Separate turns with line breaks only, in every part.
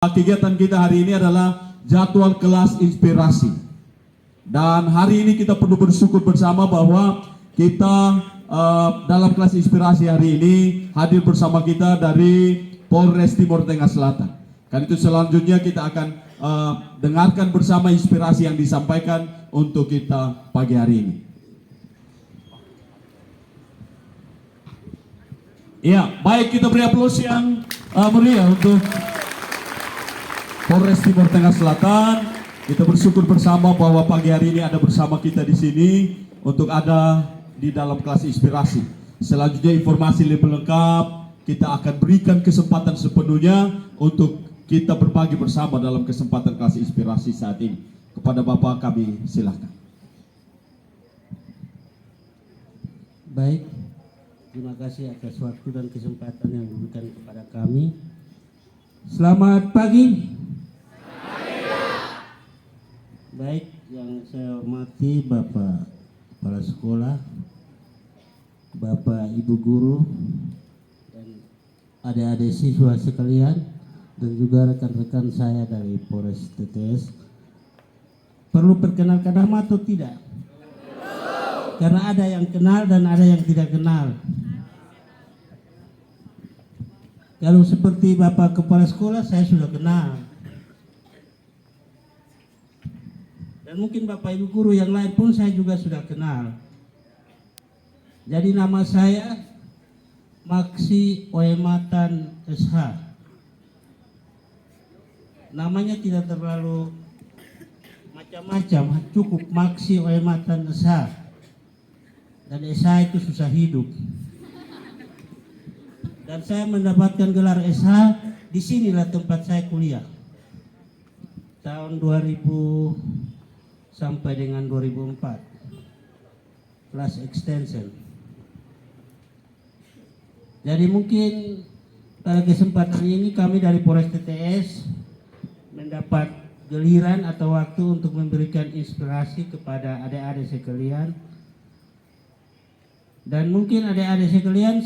Kegiatan kita hari ini adalah jadwal kelas inspirasi. Dan hari ini kita perlu bersyukur bersama bahwa kita dalam kelas inspirasi hari ini hadir bersama kita dari Polres Timur Tengah Selatan. Karena itu selanjutnya kita akan dengarkan bersama inspirasi yang disampaikan untuk kita pagi hari ini. Ya, baik, kita beri aplaus yang meriah untuk Polres Timur Tengah Selatan. Kita bersyukur bersama bahwa pagi hari ini ada bersama kita di sini untuk ada di dalam kelas inspirasi. Selanjutnya informasi lebih lengkap kita akan berikan kesempatan sepenuhnya untuk kita berbagi bersama dalam kesempatan kelas inspirasi saat ini. Kepada Bapak kami silakan.
Baik, terima kasih atas waktu dan kesempatan yang diberikan kepada kami. Selamat pagi. Baik, yang saya hormati Bapak Kepala Sekolah, Bapak Ibu Guru, dan adik-adik siswa sekalian, dan juga rekan-rekan saya dari Polres TTS. Perlu perkenalkan nama atau tidak? Karena ada yang kenal dan ada yang tidak kenal. Kalau seperti Bapak Kepala Sekolah saya sudah kenal. Dan mungkin Bapak Ibu Guru yang lain pun saya juga sudah kenal. Jadi nama saya Maksi Oematan SH. Namanya tidak terlalu macam-macam, cukup Maksi Oematan SH. Dan SH itu susah hidup. Dan saya mendapatkan gelar SH, disinilah tempat saya kuliah. Tahun 2000 sampai dengan 2004. Kelas extension. Jadi mungkin pada kesempatan ini kami dari Polres TTS mendapat giliran atau waktu untuk memberikan inspirasi kepada adik-adik sekalian. Dan mungkin adik-adik sekalian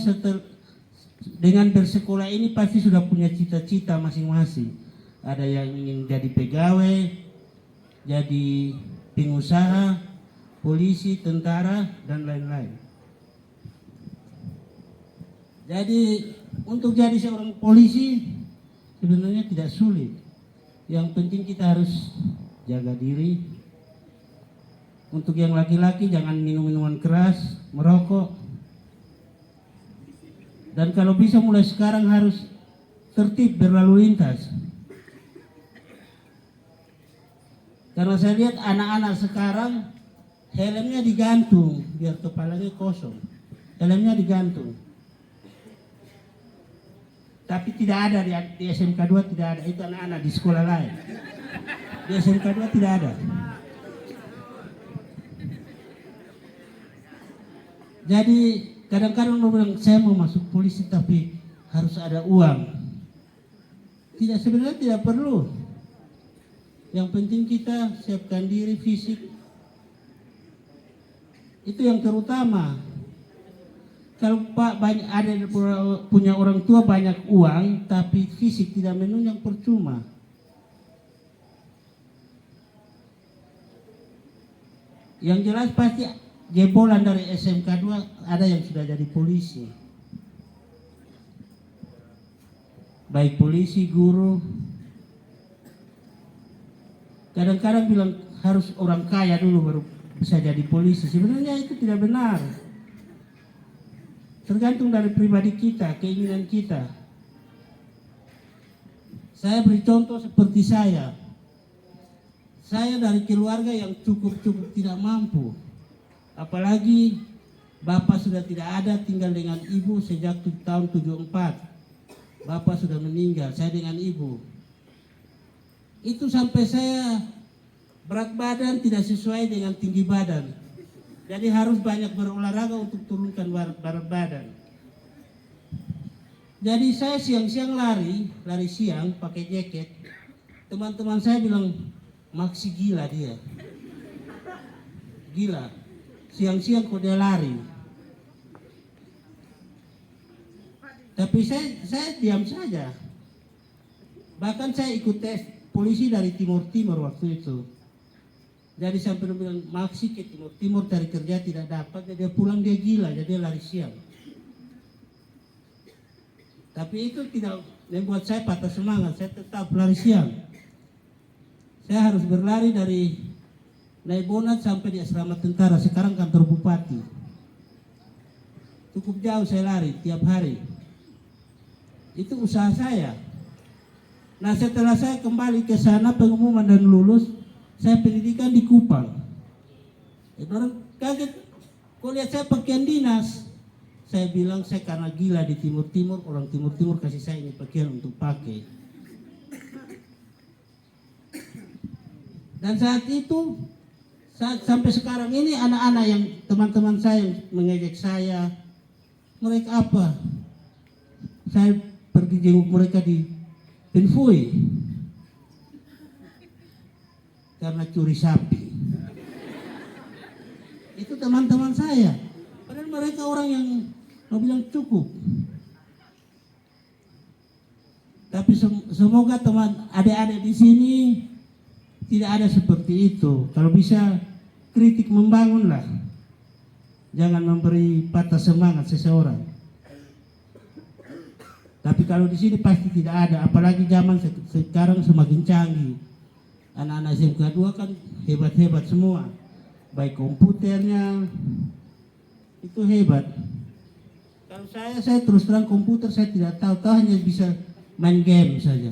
dengan bersekolah ini pasti sudah punya cita-cita masing-masing. Ada yang ingin jadi pegawai, jadi pengusaha, polisi, tentara, dan lain-lain. Jadi untuk jadi seorang polisi sebenarnya tidak sulit. Yang penting kita harus jaga diri. Untuk yang laki-laki jangan minum minuman keras, merokok. Dan kalau bisa mulai sekarang harus tertib berlalu lintas. Karena saya lihat anak-anak sekarang helmnya digantung biar kepalanya kosong. Helmnya digantung. Tapi tidak ada di SMK 2 tidak ada. Itu anak-anak di sekolah lain. Di SMK 2 tidak ada. Jadi kadang-kadang orang bilang saya mau masuk polisi tapi harus ada uang. Tidak, sebenarnya tidak perlu. Yang penting kita siapkan diri fisik. Itu yang terutama. Kalau Pak banyak ada punya orang tua banyak uang tapi fisik tidak menunjang, percuma. Yang jelas pasti jebolan dari SMK 2 ada yang sudah jadi polisi. Baik polisi, guru. Kadang-kadang bilang harus orang kaya dulu baru bisa jadi polisi. Sebenarnya itu tidak benar. Tergantung dari pribadi kita, keinginan kita. Saya beri contoh seperti saya. Saya dari keluarga yang cukup tidak mampu. Apalagi bapak sudah tidak ada, tinggal dengan ibu sejak tahun 74. Bapak sudah meninggal, saya dengan ibu. Itu sampai saya berat badan tidak sesuai dengan tinggi badan. Jadi harus banyak berolahraga untuk turunkan berat badan. Jadi saya siang-siang lari siang pakai jaket. Teman-teman saya bilang, Maksi gila dia. Gila. Siang-siang kok dia lari. Tapi saya diam saja. Bahkan saya ikut tes polisi dari Timur waktu itu. Jadi sampai dia bilang, Maksi ke Timur cari kerja tidak dapat, jadi dia pulang dia gila, jadi dia lari siang. Tapi itu tidak membuat saya patah semangat, saya tetap lari siang. Saya harus berlari dari Naibonat sampai di asrama tentara, sekarang kantor bupati. Cukup jauh saya lari tiap hari. Itu usaha saya. Nah setelah saya kembali ke sana pengumuman dan lulus, saya pendidikan di Kupang. Orang kaget, kok lihat saya pakaian dinas. Saya bilang saya karena gila di Timur, orang Timur kasih saya ini pakaian untuk pakai. Dan saat itu, sampai sekarang ini anak-anak yang teman-teman saya yang mengejek saya, mereka apa? Saya pergi jenguk mereka di Penfui karena curi sapi. Itu teman-teman saya. Padahal mereka orang yang mau bilang cukup. Tapi semoga teman adik-adik di sini tidak ada seperti itu. Kalau bisa kritik membangunlah. Jangan memberi patah semangat seseorang. Tapi kalau di sini pasti tidak ada, apalagi zaman sekarang semakin canggih. Anak-anak SMK 2 kan hebat-hebat semua. Baik komputernya, itu hebat. Kalau saya terus terang komputer saya tidak tahu hanya bisa main game saja.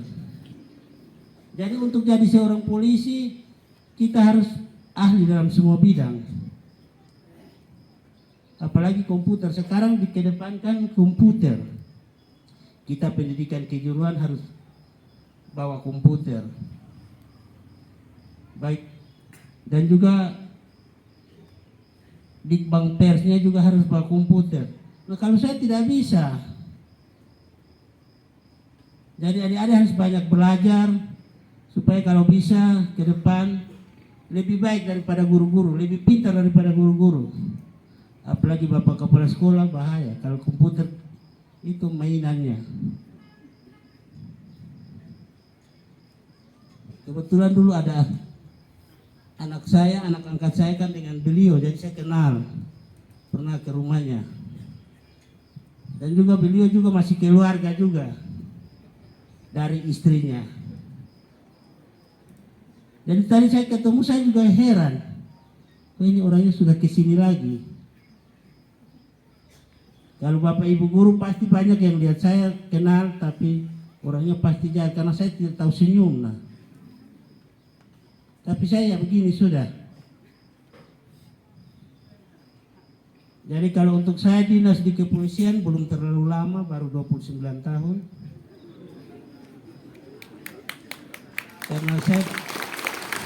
Jadi untuk jadi seorang polisi, kita harus ahli dalam semua bidang. Apalagi komputer, sekarang dikedepankan komputer. Kita pendidikan kejuruan harus bawa komputer. Baik. Dan juga di bank persnya juga harus bawa komputer. Nah, kalau saya tidak bisa. Jadi adik-adik harus banyak belajar supaya kalau bisa ke depan lebih baik daripada guru-guru, lebih pintar daripada guru-guru. Apalagi bapak kepala sekolah bahaya kalau komputer itu mainannya. Kebetulan dulu ada anak angkat saya kan dengan beliau, jadi saya kenal, pernah ke rumahnya. Dan juga beliau juga masih keluarga juga dari istrinya. Jadi tadi saya ketemu saya juga heran, ini orangnya sudah kesini lagi. Kalau bapak ibu guru pasti banyak yang lihat saya kenal, tapi orangnya pasti jahat karena saya tidak tahu senyum. Nah. Tapi saya ya begini sudah. Jadi kalau untuk saya dinas di kepolisian belum terlalu lama, baru 29 tahun. Karena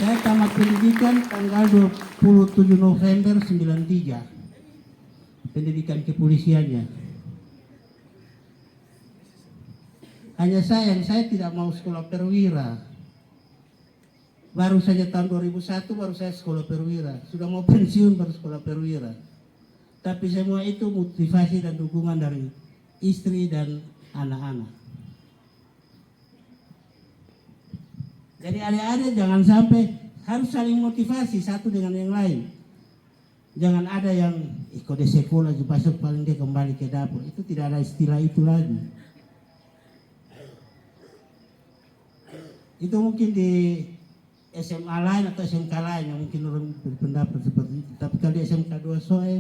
saya tamat pendidikan tanggal 27 November 93. Pendidikan kepolisiannya. Hanya sayang saya tidak mau sekolah perwira. Baru saja tahun 2001 baru saya sekolah perwira. Sudah mau pensiun baru sekolah perwira. Tapi semua itu motivasi dan dukungan dari istri dan anak-anak. Jadi adik-adik jangan sampai harus saling motivasi satu dengan yang lain. Jangan ada yang kode sekolah besok paling dia kembali ke dapur. Itu tidak ada istilah itu lagi. Itu mungkin di SMA lain atau SMK lain yang mungkin orang berpendapat seperti itu. Tapi kalau di SMK 2 Soe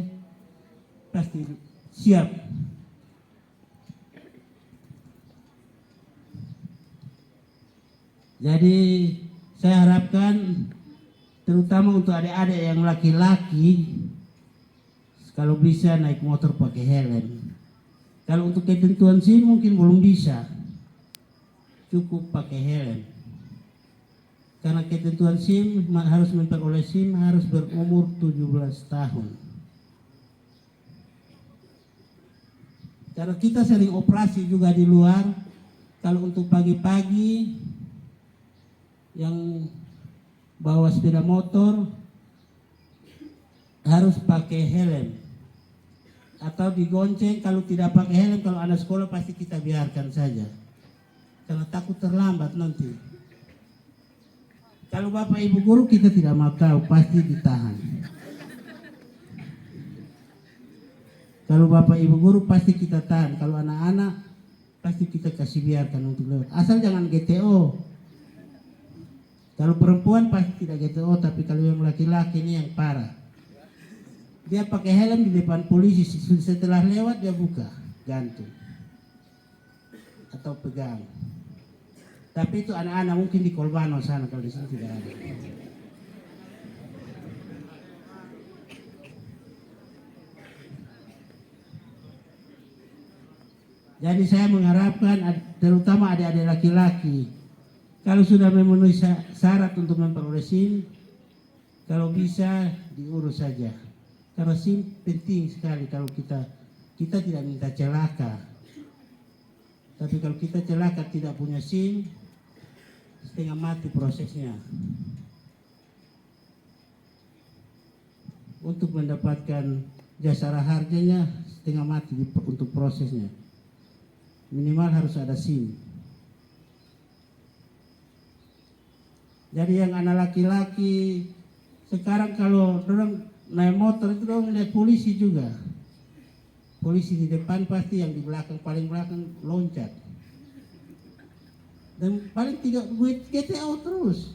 pasti siap. Jadi saya harapkan terutama untuk adik-adik yang laki-laki, kalau bisa naik motor pakai helm. Kalau untuk ketentuan SIM mungkin belum bisa, cukup pakai helm. Karena ketentuan SIM harus memperoleh SIM harus berumur 17 tahun. Karena kita sering operasi juga di luar, kalau untuk pagi-pagi yang bawa sepeda motor harus pakai helm atau digonceng. Kalau tidak pakai helm, kalau anak sekolah pasti kita biarkan saja. karena takut terlambat nanti. Kalau Bapak Ibu guru kita tidak mau tahu, pasti ditahan. Kalau Bapak Ibu guru pasti kita tahan, kalau anak-anak pasti kita kasih biarkan untuk lewat. Asal jangan GTO. Kalau perempuan pasti tidak GTO, tapi kalau yang laki-laki ini yang parah. Dia pakai helm di depan polisi, setelah lewat dia buka, gantung. Atau pegang. Tapi itu anak-anak mungkin di Kolbano sana, kalau di sini tidak ada. Jadi saya mengharapkan terutama adik-adik laki-laki, kalau sudah memenuhi syarat untuk memperoleh SIM, kalau bisa diurus saja. Karena SIM penting sekali kalau kita tidak minta celaka. Tapi kalau kita celaka tidak punya SIM, setengah mati prosesnya. Untuk mendapatkan jasara harganya setengah mati untuk prosesnya. Minimal harus ada SIM. Jadi yang anak laki-laki sekarang kalau orang naik motor itu orang lihat polisi juga. Polisi di depan pasti, yang di belakang paling belakang loncat. Dan paling tidak buat GTO terus.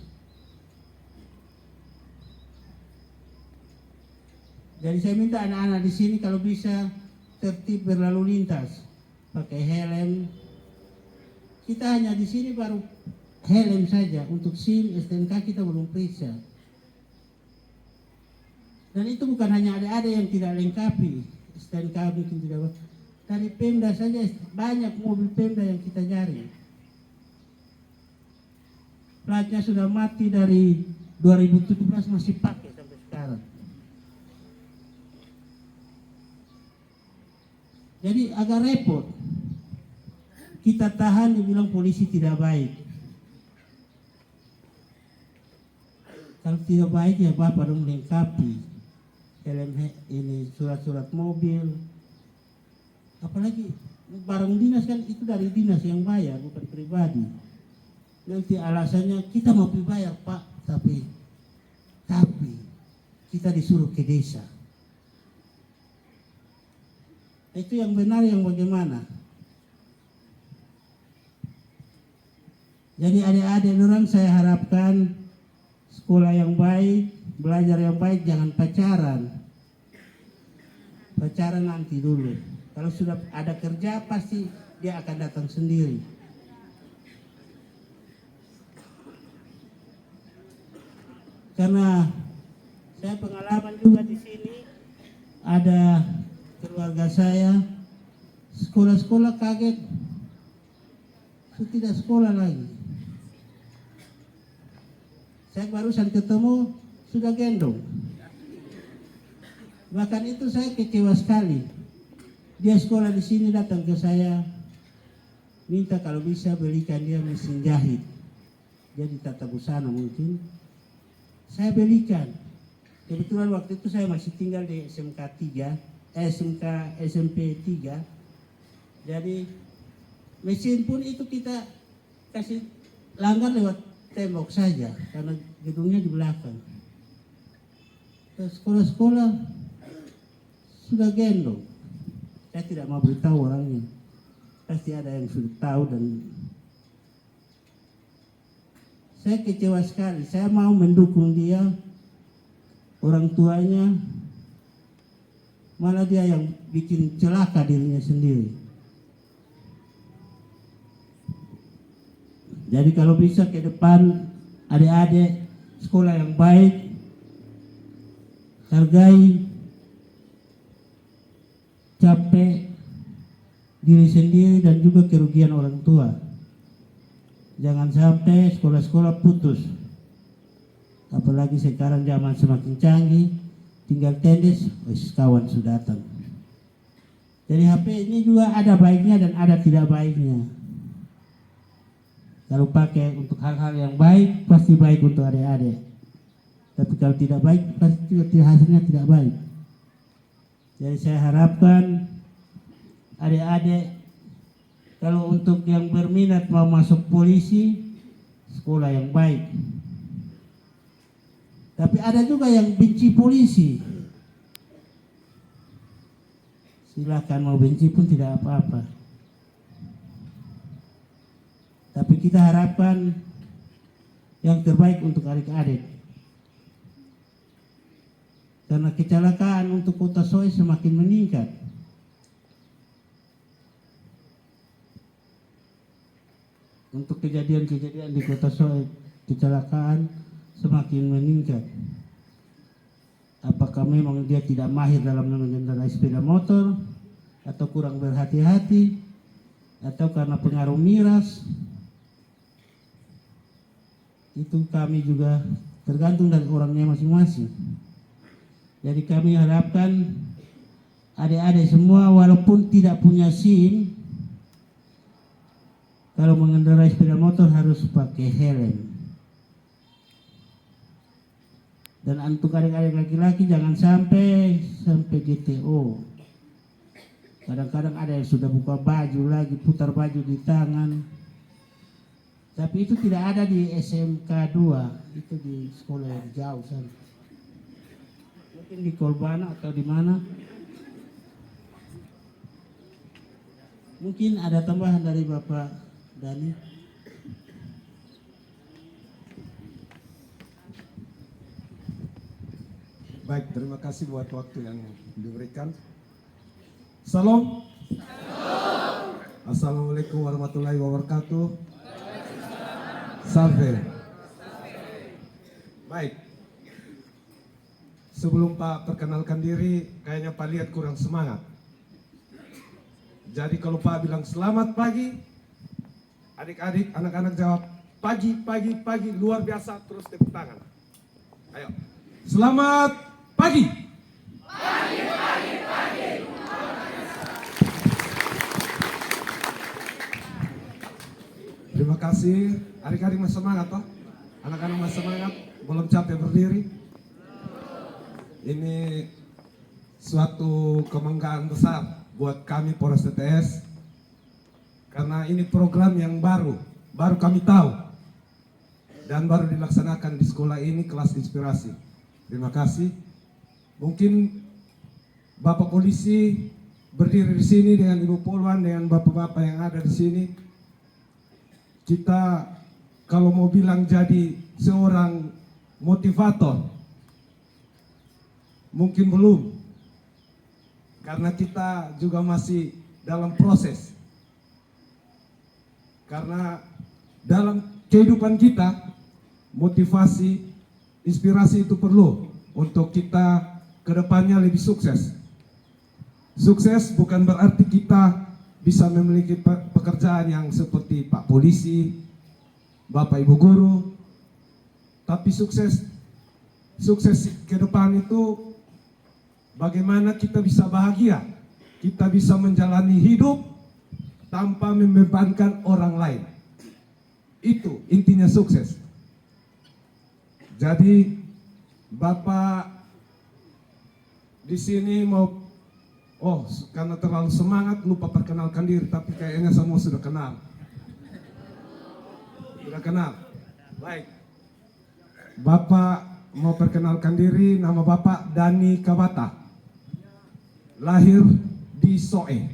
Jadi saya minta anak-anak di sini kalau bisa tertib berlalu lintas, pakai helm. Kita hanya di sini baru helm saja, untuk SIM, STNK kita belum periksa. Dan itu bukan hanya adik-adik yang tidak lengkapi, STNK mungkin tidak. Dari Pemda saja banyak mobil Pemda yang kita cari. Platnya sudah mati dari 2017 masih pakai sampai sekarang. Jadi agak repot. Kita tahan dibilang polisi tidak baik. Kalau tidak baik ya Bapak dong lengkapi. Ini surat-surat mobil. Apalagi barang dinas kan itu dari dinas yang bayar, bukan pribadi. Nanti alasannya kita mau bayar Pak, tapi kita disuruh ke desa. Itu yang benar yang bagaimana? Jadi adik-adik orang saya harapkan sekolah yang baik, belajar yang baik, jangan pacaran. Pacaran nanti dulu. Kalau sudah ada kerja pasti dia akan datang sendiri. Karena saya pengalaman juga di sini, ada keluarga saya sekolah-sekolah kaget, tidak sekolah lagi. Saya barusan ketemu sudah gendong. Bahkan itu saya kecewa sekali. Dia sekolah di sini datang ke saya, minta kalau bisa belikan dia mesin jahit. Jadi tata busana mungkin. Saya belikan. Kebetulan waktu itu saya masih tinggal di SMP 3. Jadi mesin pun itu kita kasih langgar lewat tembok saja, karena gedungnya di belakang. Sekolah-sekolah sudah gendong. Saya tidak mau beritahu orangnya. Pasti ada yang sudah tahu dan saya kecewa sekali. Saya mau mendukung dia, orang tuanya, malah dia yang bikin celaka dirinya sendiri. Jadi kalau bisa ke depan adik-adik sekolah yang baik, hargai, capek diri sendiri dan juga kerugian orang tua. Jangan sampai sekolah-sekolah putus. Apalagi sekarang zaman semakin canggih, tinggal tendes, kawan sudah datang. Jadi HP ini juga ada baiknya dan ada tidak baiknya. Kalau pakai untuk hal-hal yang baik, pasti baik untuk adik-adik. Tapi kalau tidak baik, pasti juga hasilnya tidak baik. Jadi saya harapkan adik-adik Kalau untuk yang berminat mau masuk polisi, sekolah yang baik. Tapi ada juga yang benci polisi. Silakan, mau benci pun tidak apa-apa. Tapi kita harapkan yang terbaik untuk adik-adik. Karena kecelakaan untuk Kota Soe semakin meningkat. Untuk kejadian-kejadian di Kota Soe, kecelakaan semakin meningkat. Apakah memang dia tidak mahir dalam mengendarai sepeda motor, atau kurang berhati-hati, atau karena pengaruh miras? Itu kami juga tergantung dari orangnya masing-masing. Jadi kami harapkan adik-adik semua walaupun tidak punya SIM, kalau mengendarai sepeda motor harus pakai helm. Dan untuk adik-adik laki-laki jangan sampai GTO. Kadang-kadang ada yang sudah buka baju lagi, putar baju di tangan. Tapi itu tidak ada di SMK 2, itu di sekolah yang jauh sana. Mungkin di Kolbana atau di mana. Mungkin ada tambahan dari Bapak Dani.
Baik, terima kasih buat waktu yang diberikan. Salam. Assalamualaikum warahmatullahi wabarakatuh. Salve. Baik. Sebelum Pak perkenalkan diri, kayaknya Pak lihat kurang semangat. Jadi kalau Pak bilang selamat pagi, adik-adik, anak-anak jawab pagi, pagi, pagi, luar biasa, terus tepuk tangan. Ayo, selamat pagi. Pagi, pagi, pagi. Terima kasih, adik-adik masih semangat toh? Anak-anak masih semangat, belum capek berdiri. Ini suatu kebanggaan besar buat kami Polres TTS, karena ini program yang baru kami tahu dan baru dilaksanakan di sekolah ini, kelas inspirasi. Terima kasih. Mungkin Bapak Polisi berdiri di sini dengan Ibu Polwan, dengan bapak-bapak yang ada di sini. Kita kalau mau bilang jadi seorang motivator, mungkin belum. Karena kita juga masih dalam proses. Karena dalam kehidupan kita, motivasi, inspirasi itu perlu untuk kita ke depannya lebih sukses. Sukses bukan berarti kita bisa memiliki pekerjaan yang seperti Pak Polisi, Bapak Ibu Guru. Tapi sukses ke depan itu bagaimana kita bisa bahagia, kita bisa menjalani hidup tanpa membebankan orang lain. Itu intinya sukses. Jadi Bapak di sini mau, karena terlalu semangat lupa perkenalkan diri, tapi kayaknya semua sudah kenal. Sudah kenal. Baik. Bapak mau perkenalkan diri, nama Bapak Dani Kabata. Lahir di Soe.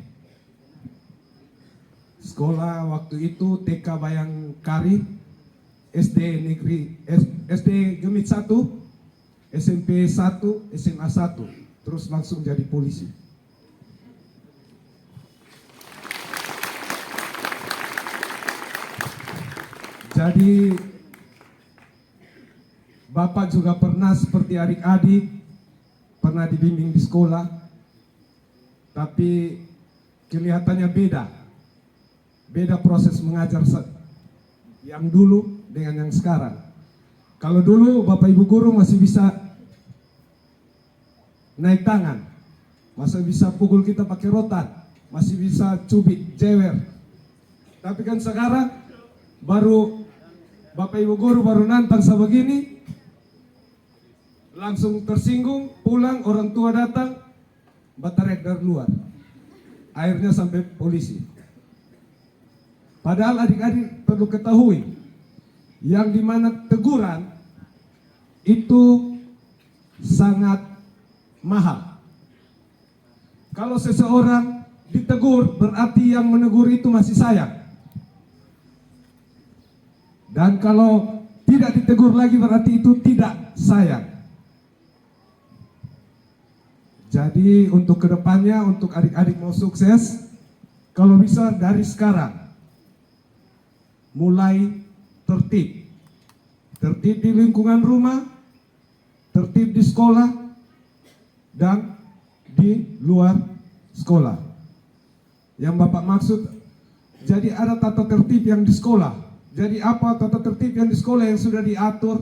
Sekolah waktu itu TK Bayangkari, SD Negeri, SD Gemit 1, SMP 1, SMA 1, terus langsung jadi polisi. Jadi Bapak juga pernah seperti adik-adik, pernah dibimbing di sekolah, tapi kelihatannya beda proses mengajar yang dulu dengan yang sekarang. Kalau dulu Bapak Ibu Guru masih bisa naik tangan, masih bisa pukul kita pakai rotan, masih bisa cubit, jewer. Tapi kan sekarang baru Bapak Ibu Guru baru nantang sebegini, langsung tersinggung, pulang, orang tua datang, batarek dari luar. Akhirnya sampai polisi. Padahal adik-adik perlu ketahui, yang dimana teguran itu sangat mahal. Kalau seseorang ditegur, berarti yang menegur itu masih sayang. Dan kalau tidak ditegur lagi, berarti itu tidak sayang. Jadi untuk kedepannya, untuk adik-adik mau sukses, kalau bisa dari sekarang mulai tertib. Tertib di lingkungan rumah, tertib di sekolah, dan di luar sekolah. Yang Bapak maksud, jadi ada tata tertib yang di sekolah. Jadi apa tata tertib yang di sekolah yang sudah diatur,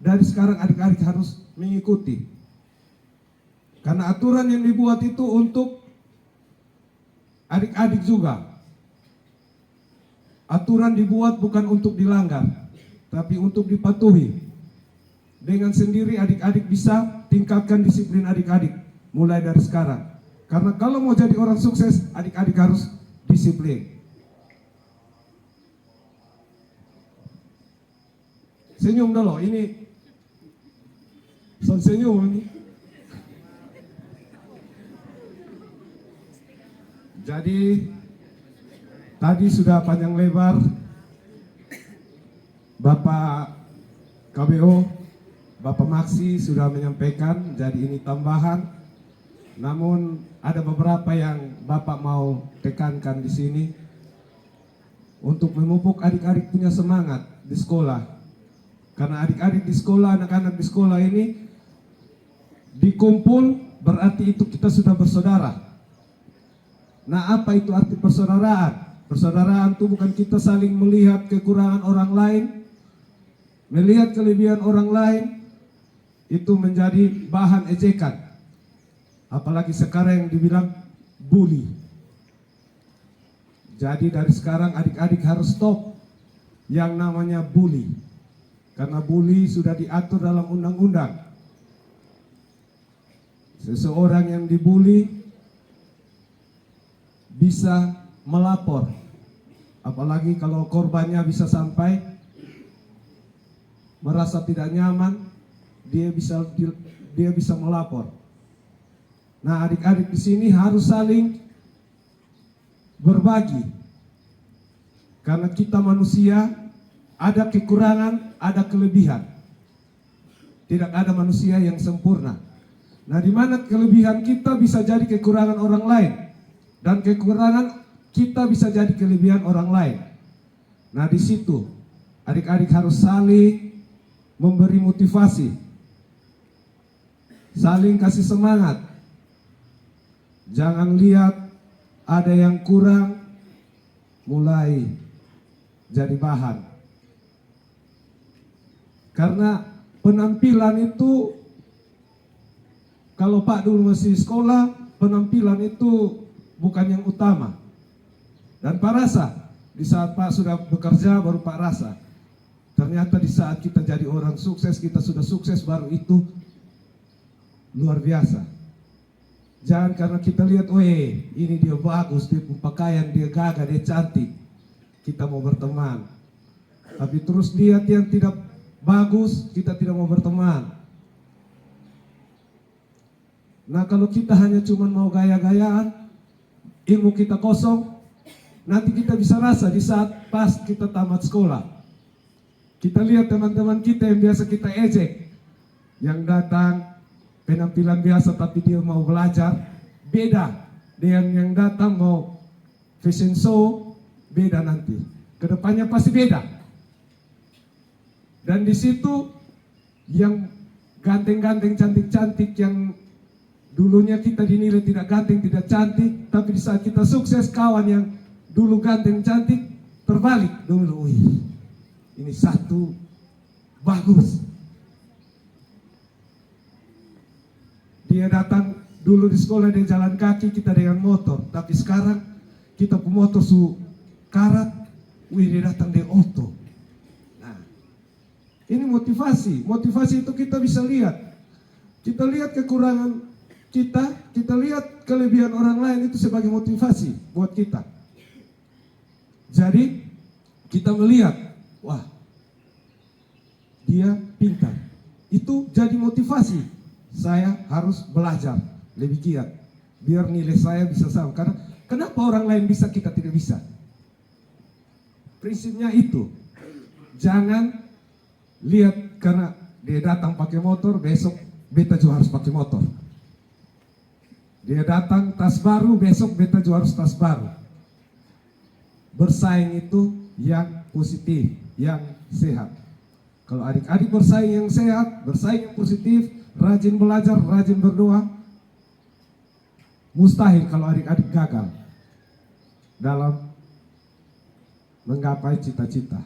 dari sekarang adik-adik harus mengikuti. Karena aturan yang dibuat itu untuk adik-adik juga. Aturan dibuat bukan untuk dilanggar, tapi untuk dipatuhi. Dengan sendiri adik-adik bisa tingkatkan disiplin adik-adik mulai dari sekarang. Karena kalau mau jadi orang sukses, adik-adik harus disiplin. Senyum dulu, ini senyum ini. Jadi tadi sudah panjang lebar Bapak KBO, Bapak Maksi sudah menyampaikan, jadi ini tambahan. Namun ada beberapa yang Bapak mau tekankan di sini untuk memupuk adik-adik punya semangat di sekolah. Karena adik-adik di sekolah, anak-anak di sekolah ini dikumpul, berarti itu kita sudah bersaudara. Nah, apa itu arti persaudaraan? Persaudaraan itu bukan kita saling melihat kekurangan orang lain, melihat kelebihan orang lain, itu menjadi bahan ejekan. Apalagi sekarang yang dibilang bully. Jadi dari sekarang adik-adik harus stop yang namanya bully. Karena bully sudah diatur dalam undang-undang. Seseorang yang dibully bisa melapor, apalagi kalau korbannya bisa sampai merasa tidak nyaman, dia bisa melapor. Nah, adik-adik di sini harus saling berbagi, karena kita manusia ada kekurangan, ada kelebihan. Tidak ada manusia yang sempurna. Nah, di mana kelebihan kita bisa jadi kekurangan orang lain, dan kekurangan kita bisa jadi kelebihan orang lain. Nah, di situ adik-adik harus saling memberi motivasi, saling kasih semangat. Jangan lihat ada yang kurang mulai jadi bahan. Karena penampilan itu, kalau Pak dulu masih sekolah, penampilan itu bukan yang utama. Dan Pak rasa, di saat Pak sudah bekerja baru Pak rasa, ternyata di saat kita jadi orang sukses, kita sudah sukses, baru itu luar biasa. Jangan karena kita lihat, weh ini dia bagus, dia pakaian, dia gagah, dia cantik, kita mau berteman. Tapi terus lihat yang tidak bagus, kita tidak mau berteman. Nah, kalau kita hanya cuma mau gaya-gayaan, ilmu kita kosong, nanti kita bisa rasa di saat pas kita tamat sekolah. Kita lihat teman-teman kita yang biasa kita ejek, yang datang penampilan biasa tapi dia mau belajar, beda dengan yang datang mau fashion show, beda nanti. Kedepannya pasti beda. Dan di situ yang ganteng-ganteng, cantik-cantik, yang dulunya kita dinilai tidak ganteng, tidak cantik, tapi di saat kita sukses, kawan yang dulu ganteng, cantik, terbalik dulu. Wih, ini satu bagus. Dia datang dulu di sekolah dia jalan kaki, kita dengan motor. Tapi sekarang kita pemotor su karat, wih dia datang di oto. Nah, ini motivasi. Motivasi itu kita bisa lihat. Kita lihat kekurangan kita lihat kelebihan orang lain itu sebagai motivasi buat kita. Jadi kita melihat, wah, dia pintar. Itu jadi motivasi. Saya harus belajar lebih giat biar nilai saya bisa sama. Karena kenapa orang lain bisa kita tidak bisa? Prinsipnya itu. Jangan lihat karena dia datang pakai motor, besok beta juga harus pakai motor. Dia datang tas baru, besok beta juga harus tas baru. Bersaing itu yang positif, yang sehat. Kalau adik-adik bersaing yang sehat, bersaing yang positif, rajin belajar, rajin berdoa, mustahil kalau adik-adik gagal dalam menggapai cita-cita.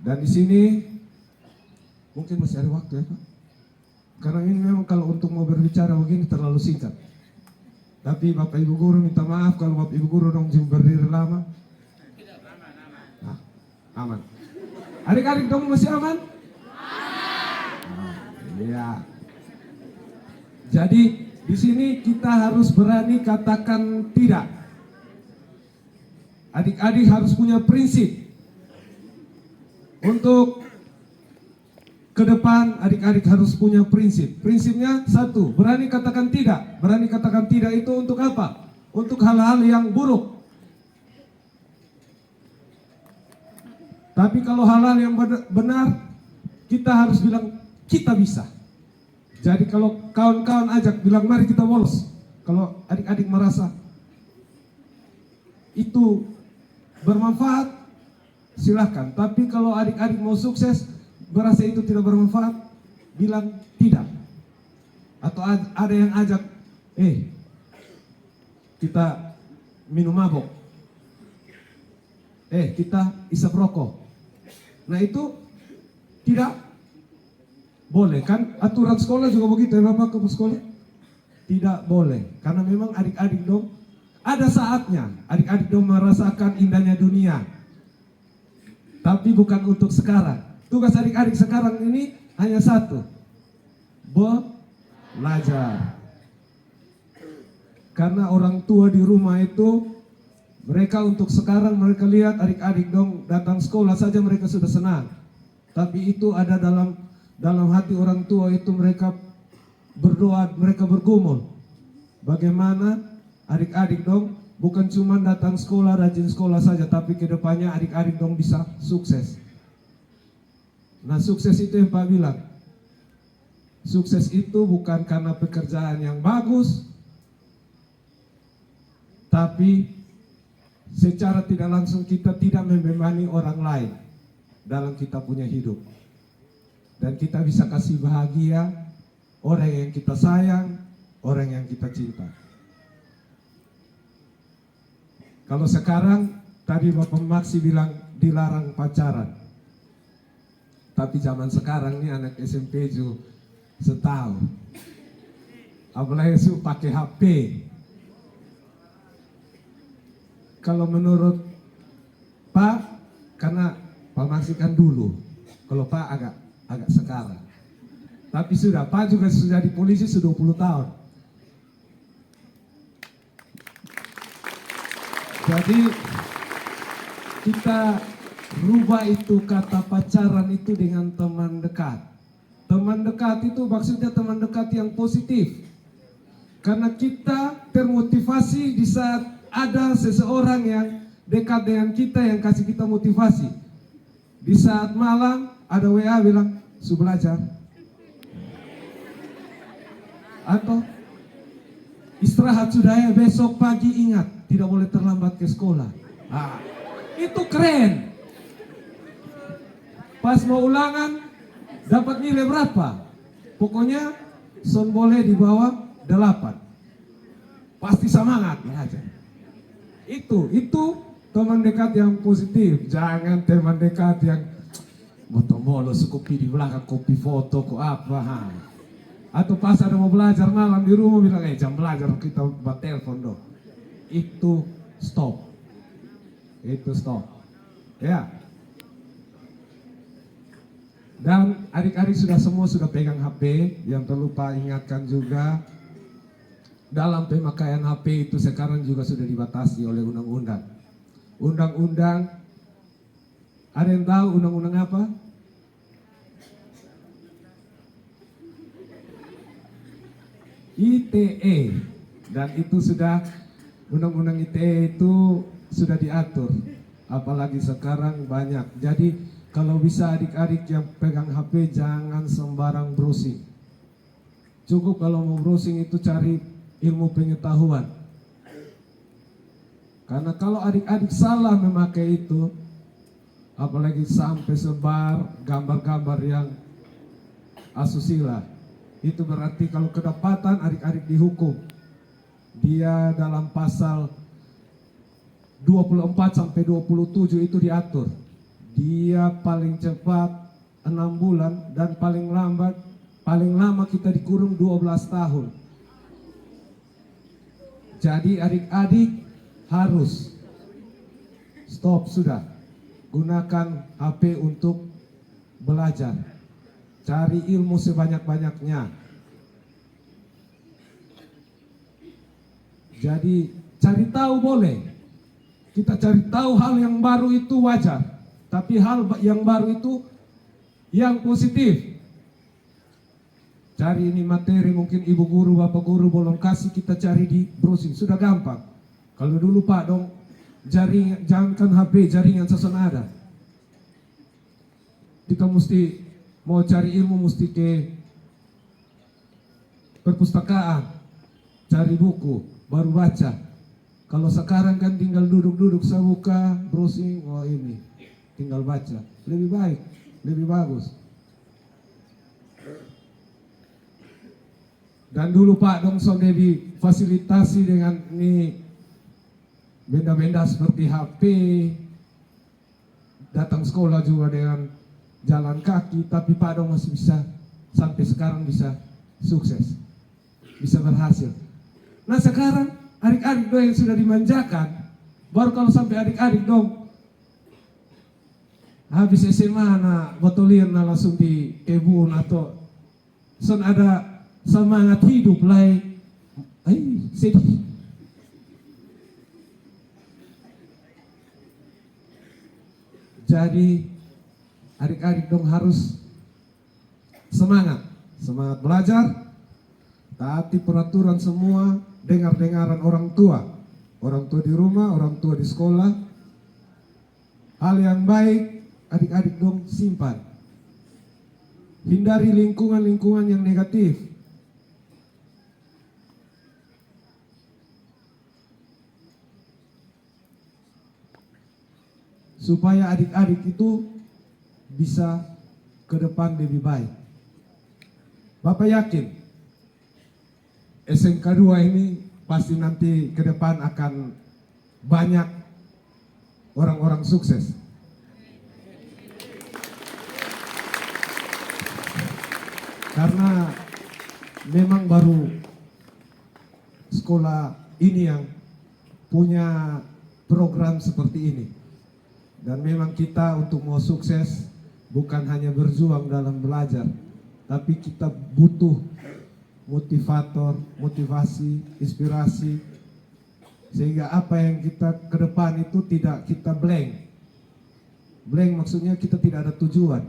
Dan di sini mungkin masih ada waktu ya Pak, karena ini memang kalau untuk mau berbicara begini terlalu singkat. Tapi Bapak Ibu Guru minta maaf kalau Bapak Ibu Guru dong berdiri lama. Nah, aman. Adik-adik dong masih aman? Iya. Jadi di sini kita harus berani katakan tidak. Adik-adik harus punya prinsip. Untuk ke depan adik-adik harus punya prinsip. Prinsipnya satu, berani katakan tidak. Berani katakan tidak itu untuk apa? Untuk hal-hal yang buruk. Tapi kalau hal-hal yang benar, kita harus bilang kita bisa. Jadi kalau kawan-kawan ajak bilang mari kita bolos. Kalau adik-adik merasa itu bermanfaat, silahkan. Tapi kalau adik-adik mau sukses, berasa itu tidak bermanfaat, bilang tidak. Atau ada yang ajak, kita minum mabok, kita isap rokok. Nah itu tidak boleh kan, aturan sekolah juga begitu ya Bapak ke sekolah. Tidak boleh, karena memang adik-adik dong, ada saatnya adik-adik dong merasakan indahnya dunia. Tapi bukan untuk sekarang. Tugas adik-adik sekarang ini hanya satu, belajar. Karena orang tua di rumah itu, mereka untuk sekarang mereka lihat adik-adik dong datang sekolah saja mereka sudah senang. Tapi itu ada dalam hati orang tua itu, mereka berdoa, mereka bergumul. Bagaimana adik-adik dong bukan cuma datang sekolah, rajin sekolah saja, tapi kedepannya adik-adik dong bisa sukses. Nah sukses itu yang Pak bilang, sukses itu bukan karena pekerjaan yang bagus, tapi secara tidak langsung kita tidak membebani orang lain dalam kita punya hidup. Dan kita bisa kasih bahagia orang yang kita sayang, orang yang kita cinta. Kalau sekarang, tadi Bapak Maksi bilang dilarang pacaran. Tapi zaman sekarang nih anak SMP juga setahu. Apalagi su pakai HP. Kalau menurut Pak, karena Pak Maksi kan dulu. Kalau Pak agak sekarang. Tapi sudah, Pak juga sudah di polisi sudah 20 tahun. Jadi kita rubah itu kata pacaran itu dengan teman dekat. Teman dekat itu maksudnya teman dekat yang positif. Karena kita termotivasi di saat ada seseorang yang dekat dengan kita yang kasih kita motivasi. Di saat malam ada WA bilang, "Su belajar." Atau istirahat sudah ya, besok pagi ingat tidak boleh terlambat ke sekolah. Ah, itu keren. Pas mau ulangan dapat nilai berapa? Pokoknya son boleh di bawah 8. Pasti semangat belajar. Itu teman dekat yang positif. Jangan teman dekat yang bolos kopi di belakang, kopi foto kok apa. Atau pas ada mau belajar malam di rumah bilang, jam belajar kita buat telepon dong. Itu stop. Ya. Dan adik-adik semua sudah pegang HP. Yang perlu Pak ingatkan juga, dalam pemakaian HP itu sekarang juga sudah dibatasi oleh undang-undang. undang-undang, ada yang tahu undang-undang apa? ITE. Dan itu sudah, undang-undang ITE itu sudah diatur. Apalagi sekarang banyak. Jadi kalau bisa adik-adik yang pegang HP jangan sembarang browsing. Cukup kalau mau browsing itu cari ilmu pengetahuan. Karena kalau adik-adik salah memakai itu, apalagi sampai sebar gambar-gambar yang asusila, itu berarti kalau kedapatan adik-adik dihukum. Dia dalam pasal 24 sampai 27 itu diatur. Dia paling cepat 6 bulan dan paling lama kita dikurung 12 tahun. Jadi adik-adik harus stop sudah. Gunakan HP untuk belajar. Cari ilmu sebanyak-banyaknya. Jadi cari tahu boleh. Kita cari tahu hal yang baru itu wajar. Tapi hal yang baru itu yang positif. Cari ini materi, mungkin ibu guru, bapak guru belum kasih, kita cari di browsing, sudah gampang. Kalau dulu Pak dong, jangankan HP, jaringan sesuatu ada. Kita mesti mau cari ilmu mesti ke perpustakaan, cari buku, baru baca. Kalau sekarang kan tinggal duduk-duduk, saya buka browsing, oh ini, tinggal baca. Lebih baik, lebih bagus. Dan dulu Pak dong sudah difasilitasi dengan ini benda-benda seperti HP, datang sekolah juga dengan jalan kaki, tapi Pak dong masih bisa sampai sekarang bisa sukses, bisa berhasil. Nah sekarang adik-adik dong yang sudah dimanjakan, baru kalau sampai adik-adik dong habis SMA nah botolir nah langsung di kebun atau son ada semangat hidup lai, sedih. Jadi adik-adik dong harus semangat belajar, taati peraturan semua, dengar-dengaran orang tua di rumah, orang tua di sekolah. Hal yang baik adik-adik dong simpan. Hindari lingkungan-lingkungan yang negatif. Supaya adik-adik itu bisa ke depan lebih baik. Bapak yakin SMK 2 ini pasti nanti ke depan akan banyak orang-orang sukses. Karena memang baru sekolah ini yang punya program seperti ini. Dan memang kita untuk mau sukses bukan hanya berjuang dalam belajar, tapi kita butuh motivator, motivasi, inspirasi, sehingga apa yang kita ke depan itu tidak kita blank. Blank maksudnya kita tidak ada tujuan.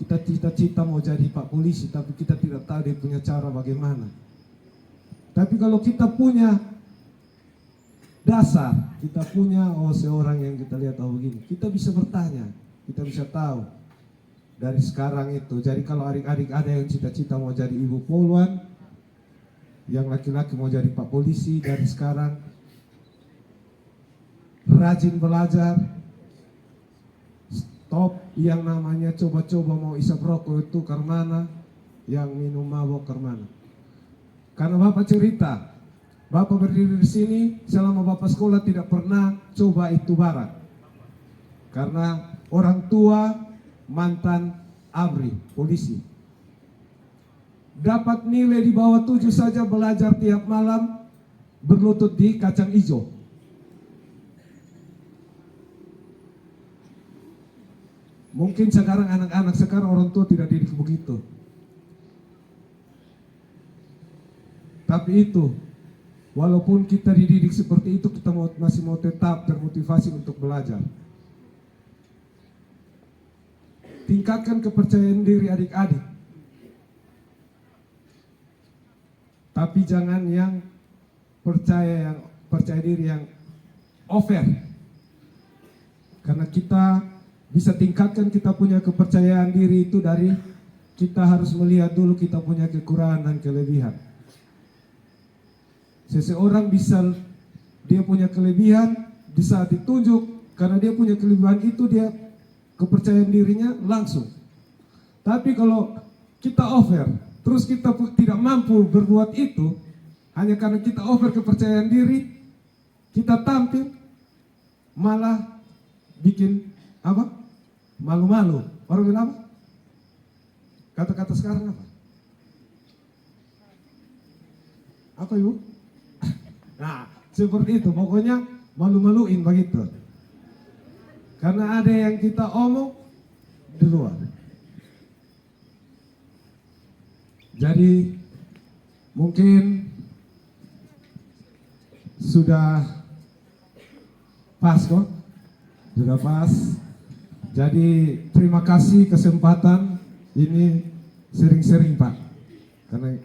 Kita cita-cita mau jadi Pak Polisi, tapi kita tidak tahu dia punya cara bagaimana. Tapi kalau kita punya dasar, kita punya seorang yang kita lihat begini, kita bisa bertanya, kita bisa tahu dari sekarang itu. Jadi kalau adik-adik ada yang cita-cita mau jadi ibu poluan, yang laki-laki mau jadi Pak Polisi, dari sekarang rajin belajar, stop yang namanya coba-coba mau isap rokok itu karena yang minum mabok karena. Karena Bapak cerita, Bapak berdiri di sini selama Bapak sekolah tidak pernah coba itu barang. Karena orang tua mantan ABRI, polisi. Dapat nilai di bawah 7 saja belajar tiap malam berlutut di kacang hijau. Mungkin sekarang anak-anak sekarang orang tua tidak didik begitu. Tapi itu walaupun kita dididik seperti itu, kita masih mau tetap termotivasi untuk belajar. Tingkatkan kepercayaan diri adik-adik. Tapi jangan yang percaya diri yang over. Karena kita bisa tingkatkan kita punya kepercayaan diri itu dari kita harus melihat dulu kita punya kekurangan dan kelebihan. Seseorang bisa dia punya kelebihan di saat ditunjuk, karena dia punya kelebihan itu dia kepercayaan dirinya langsung. Tapi kalau kita over, terus kita tidak mampu berbuat itu, hanya karena kita over kepercayaan diri, kita tampil malah bikin apa? Malu-malu. Orang bilang apa? Kata-kata sekarang apa? Apa ibu? Nah, seperti itu. Pokoknya malu-maluin begitu. Karena ada yang kita omong di luar. Jadi mungkin sudah pas kok. Sudah pas. Jadi terima kasih kesempatan ini sering-sering Pak. Karena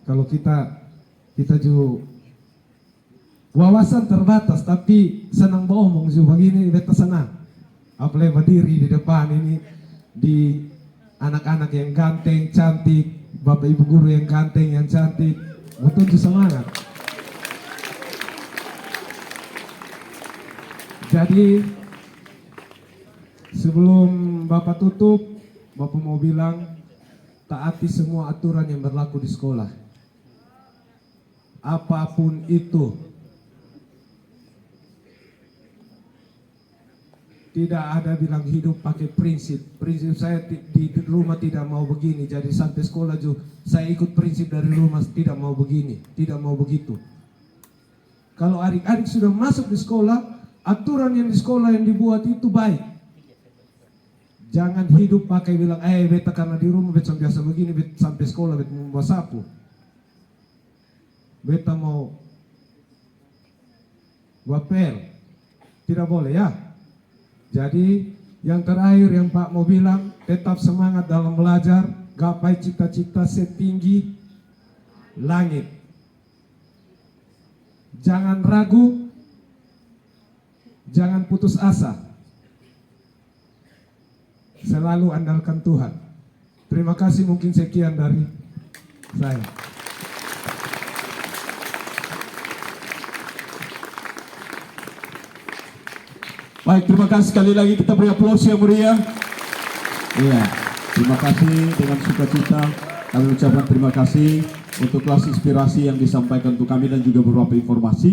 kalau kita juga wawasan terbatas, tapi senang ngomong juga begini, beta senang. Apalagi berdiri di depan ini, di anak-anak yang ganteng, cantik, bapak ibu guru yang ganteng, yang cantik, betul semangat. Jadi sebelum bapak tutup, bapak mau bilang taati semua aturan yang berlaku di sekolah. Apapun itu. Tidak ada bilang hidup pakai prinsip. Prinsip saya di rumah tidak mau begini. Jadi sampai sekolah juga saya ikut prinsip dari rumah, tidak mau begini, tidak mau begitu. Kalau adik-adik sudah masuk di sekolah, aturan yang di sekolah yang dibuat itu baik. Jangan hidup pakai bilang, beta karena di rumah beta biasa begini, beta sampai sekolah beta mau bawa sapu. Beta mau buat pel. Tidak boleh ya. Jadi yang terakhir yang Pak mau bilang, tetap semangat dalam belajar, gapai cita-cita setinggi langit. Jangan ragu, jangan putus asa. Selalu andalkan Tuhan. Terima kasih, mungkin sekian dari saya.
Baik, terima kasih sekali lagi, kita beri aplaus yang meriah. Iya, terima kasih dengan sukacita kami ucapkan terima kasih untuk kelas inspirasi yang disampaikan untuk kami dan juga beberapa informasi.